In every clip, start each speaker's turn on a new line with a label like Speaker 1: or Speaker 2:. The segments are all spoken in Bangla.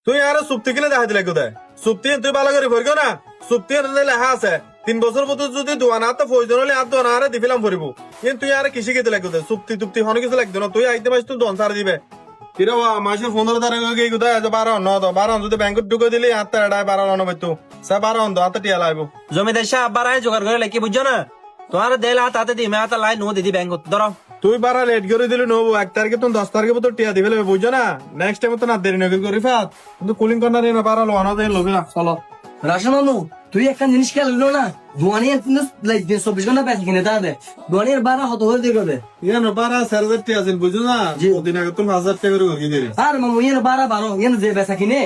Speaker 1: তুই আর চুক্তি কিনে দেখা দিলে কোথায় চুক্তি তুই ভালো করে ভরগো না চুক্তি লেখা আছে 3 বছর পর যদি দোয়ানা তো প্রয়োজন হলে আর দোয়ানা আরে দিলাম ভরিব কিন্তু তুই আর কৃষি খেতে লাগবে চুক্তি টুক্তি হন কিছু লাগতো না তুই আইতে পারিস তুই দোয়ান সার দিবে কিরে মাসে 15 তারিখ গিয়ে কোথায় 12 যদি ব্যাংকত ঢুকে দিলি হাত এড়ায় 12 আনবে তো সে 12 হাতে টিয়া লাগবো
Speaker 2: জমিদার সাহেব বারায় জোগাড় করে লেখি বুঝছো না তোমার দেল হাত হাতে দিই হাতে লাই নো দিদি ব্যাংক ধরো
Speaker 1: তুই বারা লেট করে দিলি নবু 1 তারিখে তুমি 10 তারিখে তো টিয়া দিবে বুঝছো না নেক্সট টাইম তো না দেরি নগর করি ফাত কিন্তু কুলিং কর্নার না পারা লোনা দেন লোকে না চলো
Speaker 3: রাশন মামু তুই একটা জিনিস খেয়াল হলো না দোয়ানিয়ার কিন্তু 24 ঘন্টা বেশি কিনে তা দে দোয়ানিয়ার 12 হত হয়ে দিবে
Speaker 1: ইয়ান বারা 4000 টিয়া আছে বুঝছো না দিন আগে তুমি 1000 টাকা করে গিয়ে দিলি
Speaker 3: আর মামু ইয়ার 12 ইয়ার যে বেচা কিনে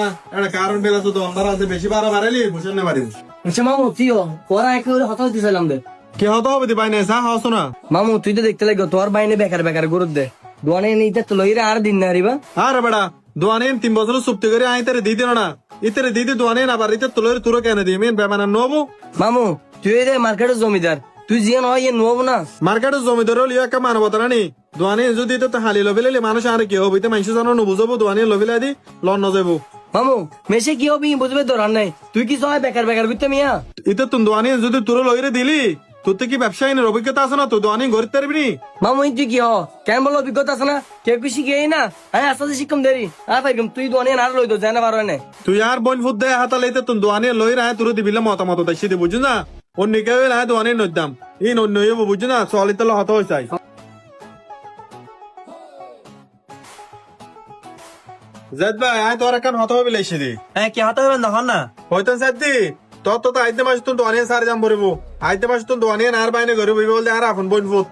Speaker 1: না এটা কারণ বেলা তো দোকানদার আছে বেশি বারা বাড়াইলি বুঝছেন না বাড়ি
Speaker 3: আচ্ছা মামু তুইও পড়া একেবারে হত দিছিলাম দে
Speaker 1: কি হতো হবে ভাই না সা হাসো না
Speaker 3: মামু তুই তো দেখতে লাগো তোর বাইনে বেকার গুরুত দে দোয়ানে নিতে তো লইরে আর দিন না রিবা
Speaker 1: আরে বেড়া দোয়ানে 3 বছর চুক্তি করে আইতারে দিতে না ইতারে দিতে দোয়ানে না আবার ইতে তোলের তুরো কেন দিই মেন বেমানা নবু
Speaker 3: মামু তুই রে মার্কেটের জমিদার তুই জিয়ান হয় ইয়ে নব না
Speaker 1: মার্কেটের জমিদার হলি একটা মানবতা রানি দোয়ানে যদি তো হালি লবিলে মানুষ আর কি হবে তো মানুষ জানো বুঝবো দোয়ানে লবিলা দি লন যাবো
Speaker 3: মামু মেসে কি হবি বুঝবে দরার নাই তুই কি সবাই বেকার করতে মিয়া
Speaker 1: ইতে তুমি দোয়ানে যদি তুরো লইরে দিলি তোর তো কি ব্যবসায়ীর অভিজ্ঞতা আছে না তো দোয়ানে গড়তে পারবি
Speaker 3: মামু তুই কি হ কেন বলো অভিজ্ঞতা আছে না কেউ কি শিখে না হ্যাঁ আস্তে শিক্ষম দেরি আর পাইকম তুই দোয়ানে আর লই দো জানা পারো না
Speaker 1: তুই আর বোন ফুট দেয় হাতা লইতে তুমি দোয়ানে লইরা তুরো দিবিলে মতামত দেশি দি বুঝু না অন্য কেউ না দোয়ানে নদাম এই অন্য বুঝু না চলিতে হত হয়ে যায় জাদ ভাই আয় তোর এখন হত হবে লেসি দি
Speaker 2: হ্যাঁ কি হাতে হবে দেখুন না
Speaker 1: হয়তো সাদি তোর তো আইতে মাস তুমি দোয়ানে সার যাম ভরিব আইতে মাস তুমি দোয়ানে আর বাইনে গরিব বলতে আর আপন বোন ফুট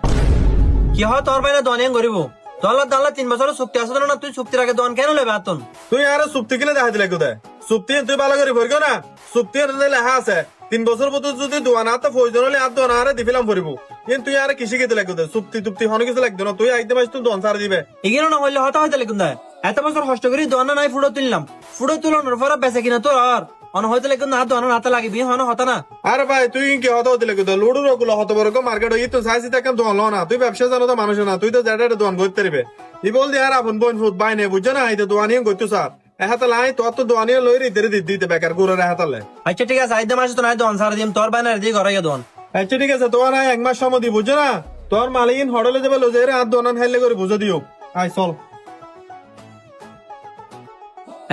Speaker 2: কি হয় তোর বাইরে দোয়ানিয়ান করিব দল্লা 3 বছর চুক্তি আছে না তুই চুক্তির আগে দোয়ান কেন লইবে আতন
Speaker 1: তুই আর চুক্তি কিনে দেখা দিলে কোথায় চুক্তি তুই ভালো করে ভরগো না চুক্তি লেখা আছে 3 বছর পর যদি দোয়ানা তো প্রয়োজন হলে আর দোয়ানা আরে দিলাম ভরিব কিন্তু তুই আর কৃষি খেতে লাগবে চুক্তি টুক্তি হন কিছু লাগতো না তুই আইতে মাস তুমি দোয়ান সার দিবে
Speaker 2: এগিয়ে না হইলে হতা হইতে লিখুন দেয় এত বছর কষ্ট করি দোয়ানা নাই ফুটো তুললাম ফুটো তুলানোর পরে বেঁচে কিনা তোর আর অন হইতে লিখুন না দোয়ানা হাতে লাগিবি হন হতা না
Speaker 1: আরে ভাই তুই কি হত হতে লাগবে লুডুর ওগুলো হত বড় মার্কেট হই তো সাইসি থেকে দোয়ান লো না তুই ব্যবসা জানো তো মানুষ না তুই তো জায়গাটা দোয়ান করতে পারবে ই বল দি আর আপন বোন ফুট বাইনে বুঝছো না এই তো দোয়ানিও করতো স্যার এহাতে লাই তোর তো দোয়ানিও লই রে দিতে বেকার গুড়ের এহাতালে
Speaker 2: আচ্ছা ঠিক আছে আইতে মাসে তো নাই দোয়ান সারা দিম তোর বাইরে দিয়ে ঘরে দোয়ান
Speaker 1: আচ্ছা ঠিক আছে তোমার এক মাস সময় দি বুঝছো না তোর মালিকিন হডলে যাবে লোজে রে আর দোয়ান খাইলে করে বুঝে দিও আই চল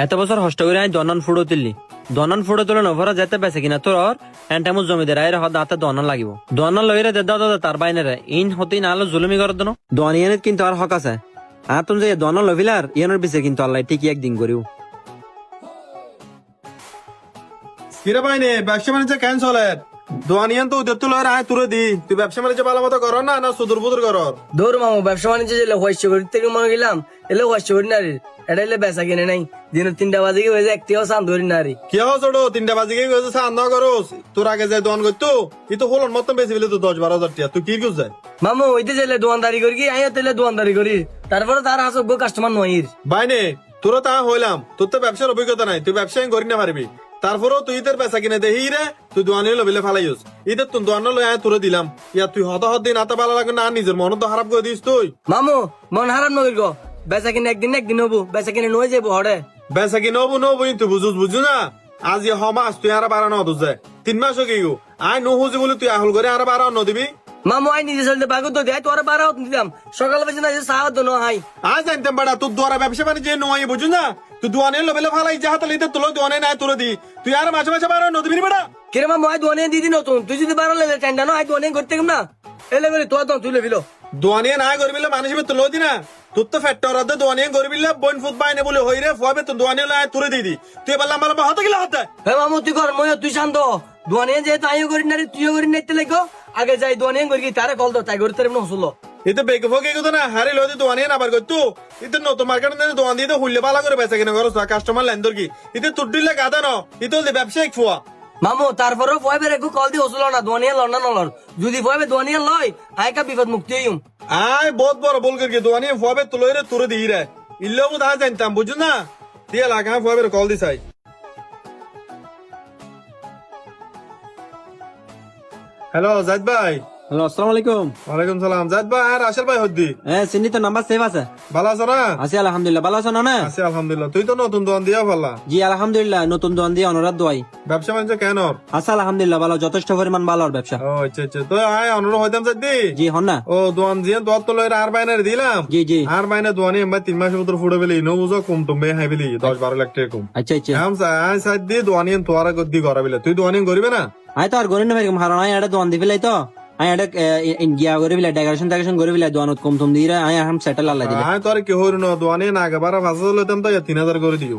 Speaker 2: এত বছর কষ্ট করে আই দোয়ান ফুটো তুললি দোয়ান ফুটো তুলে নভরা যেতে বেঁচে কিনা তোর এন্টামুজ জমিদার আয়ের হদ হাতে দোয়ান লাগিব দোয়ান লইরে দাদা তার বাইনে ইন হতেই না হলো জুলুমি করার জন্য দোয়ান ইয়ানের কিন্তু আর হক আছে আর তুমি যে দোয়ান লভিলার ইয়ানোর বিছে কিন্তু আল্লাহ ঠিকই একদিন করিও
Speaker 1: কিরে বাইনে ব্যবসা বাণিজ্য ক্যান্সলের দোয়ানিয়ান তো উদ্যোগ তুলে আয় তুলে দি তুই ব্যবসা বাণিজ্য ভালো মতো কর না সুদূর বুদুর কর
Speaker 3: দৌড় মামু ব্যবসা বাণিজ্য যেলে হয়েছে করি থেকে মনে গেলাম এলে হয়েছে করি না রে এটা এলে বেচা কিনে নাই দিন 3টা বাজে গিয়ে হয়ে যায় একটিও চান ধরি না রে
Speaker 1: কি হো ছোট 3টা বাজে গিয়ে গেছে চান না করস তোর আগে যে দোয়ান করতো ই তো হলন মতন বেশি বলে তো 10-12 হাজার টাকা তুই কি করছ
Speaker 3: মামু ওইতে যেলে দোয়ানদারি করি কি আইয়া তেলে দোয়ানদারি করি তারপরে তার আসব কাস্টমার নহির
Speaker 1: বাইনে তোর তা হইলাম তোর তো ব্যবসার অভিজ্ঞতা নাই তুই ব্যবসায় করি না পারবি তারপরেও তুই তোর পেশা কিনে দেহি রে তুই দোয়ানি লবিলে ফালাইস ইদের তুই দোয়ান লই আয় তুলে দিলাম ইয়া তুই হত দিন আতা ভালো লাগে না নিজের মন তো খারাপ করে দিস তুই
Speaker 3: মামু মন হারাপ নগর গো বেচা কিনে একদিন হবো বেচা কিনে নয় যাবো হরে
Speaker 1: বেচা কি নবু তুই বুঝু না আজ মাস তুই আর 12 নদু যায় 3 মাস কি গো আয় নহুজি বলে তুই আহুল করে আর 12 নদিবি
Speaker 3: মামু আই নিজে চলতে পাগো তো দেয় তোর 12 দিলাম সকাল বেজে না যে সাহায্য ন হাই
Speaker 1: আজ জানতাম বাড়া তোর দ্বারা ব্যবসা বাণিজ্য নয় বুঝু না তুই দোয়ানে লবেলে ফালাই যা হাতে লইতে তুলো দোয়ানে নাই তুলে দি তুই আর মাঝে মাঝে 12 নদিবি বাড়া
Speaker 3: কিরে মামু আই দোয়ানে দিদি নতুন তুই যদি 12 লেলে টেন্ডা না আই দোয়ানে করতে না এলে বলি তোর তো তুলে দিল
Speaker 1: দোয়ানে না করবিলে মানুষ তুলো দি না তোর তো ফ্যাক্টর আছে দোয়ানে করবিলে বইন ফুট বাইনে বলে হইরে ফুয়াবে তো দোয়ানে লাই তুলে দিদি তুই বললাম আমার হাতে গেলে হাতে
Speaker 3: হে মামু তুই কর মই তুই শান্ত দোয়ানে যে তাইও করি না রে তুইও করি না তে লেগো আগে যাই দোয়ানে করি তারে কল দাও তাই করতে রে হসলো
Speaker 1: এটা বেগে ফগে কথা না হারে লইতে দোয়ানে না বার করতো এটা নতুন মার্কেট নে দোয়ান দিয়ে হুইলে বালা করে বেচা কিনা করছ কাস্টমার লাইন দর কি এটা তুই দিলে গাদা ন এটা ব্যবসায়িক ফুয়া
Speaker 3: মামু তারপরেও ফয়বে রেখো কল দি হসলো না দোয়ানিয়া লন না নলন যদি ফয়বে দোয়ানিয়া লয় আয়কা বিপদ মুক্তি হইম
Speaker 1: আয় বহুত বড় বল করকে দোয়ানে ফুয়াবে তুলই রে তুরে দিই রে ইল্লেও দা জানতাম বুঝু না দিয়ে লাগা ফুয়াবে কল দিছাই হ্যালো জাহিদ ভাই
Speaker 2: হ্যালো, আসসালামু আলাইকুম।
Speaker 1: ওয়ালাইকুম সালাম। জাহিদ ভাই আর রাসেল ভাই হদ্দি
Speaker 2: হ্যাঁ, চিনি তো, নাম্বার সেভ আছে।
Speaker 1: ভালো আছো না?
Speaker 2: আছি আলহামদুলিল্লাহ, ভালো আছো না?
Speaker 1: আছি আলহামদুলিল্লাহ। তুই তো নতুন দোকান দিয়া ফেললা,
Speaker 2: জি আলহামদুলিল্লাহ, নতুন দোকান দিয়ে অনুরাধ দোয়াই
Speaker 1: ব্যবসা বাণিজ্য কেন?
Speaker 2: আছে আলহামদুলিল্লাহ, ভালো, যথেষ্ট পরিমাণ ভালো ওর ব্যবসা।
Speaker 1: ও আচ্ছা আচ্ছা, তো আয় অনুরোধ হইতাম যাদি
Speaker 2: জি হন না।
Speaker 1: ও দোয়ান দিয়ে দোয়ার তো লইরা আর বাইনার দিলাম।
Speaker 2: জি জি,
Speaker 1: আর বাইনা দোয়ানি এমবা 3 মাসের ভিতর ফুড়ে বেলি নো বুঝো কম টুমবে হাই বেলি 10-12 লাখ টাকা কম।
Speaker 2: আচ্ছা আচ্ছা।
Speaker 1: আম আই সাইড দিয়ে দোয়ানি তোয়ারা গদ্দি করা বেলে তুই দোয়ানি করিবে না?
Speaker 2: আই তো আর গরিব না ভাই, হারণ আই এটা দোকান দি ফেলাই তো আই এটা গিয়া করে ফেলাই, ডেকোরেশন করে ফেলাই, দোকানত কম টম দিয়ে আই এখন সেটেল আল্লাহ দিলে।
Speaker 1: আয় তোর কি হইল না দোয়ানি না আগে 12,000 লইতাম তো 3,000 করে দিও।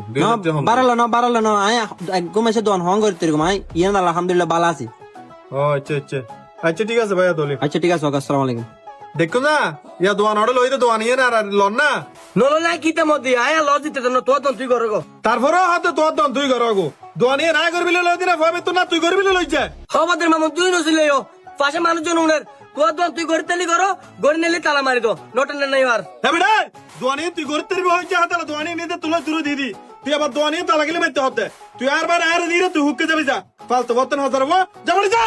Speaker 2: বাড়ালো না আই একদম এসে দোকান হং করতে এরকম আই ইয়ান আলহামদুলিল্লাহ ভালো আছি।
Speaker 1: ও আচ্ছা আচ্ছা আচ্ছা, ঠিক আছে ভাইয়া তোলি।
Speaker 2: আচ্ছা ঠিক আছে, আসসালামু আলাইকুম।
Speaker 1: দেখো না ইয়া দোয়ান অর্ডার লইতে দোয়ানি আর লন না,
Speaker 3: নলো নাই কিতে মধ্যে আয়া লজ দিতে তো তোর তো তুই করো গো।
Speaker 1: তারপরে হাতে তোর দন তুই করো গো দোয়ানি না করবি লই দিনা ভাবে তো না তুই করবি লই যা।
Speaker 3: আমাদের মামু তুই নছিল পাশে মানুষজন উনার তোর দোকান তুই গড়ি তালি করো, গড়ি নিলে তালা মারি দো, নটেন নাই আর।
Speaker 1: তবে রে দোয়ানি তুই করতে পারবি হইছে হাতে দোয়ানি নিতে তুলে তুলে দিদি তুই আবার দোয়ানি তালা গেলে মারতে হতে তুই আর বার আর দিরে তুই হুককে যাবি যা ফালতু বর্তন হাজার যাবি যা।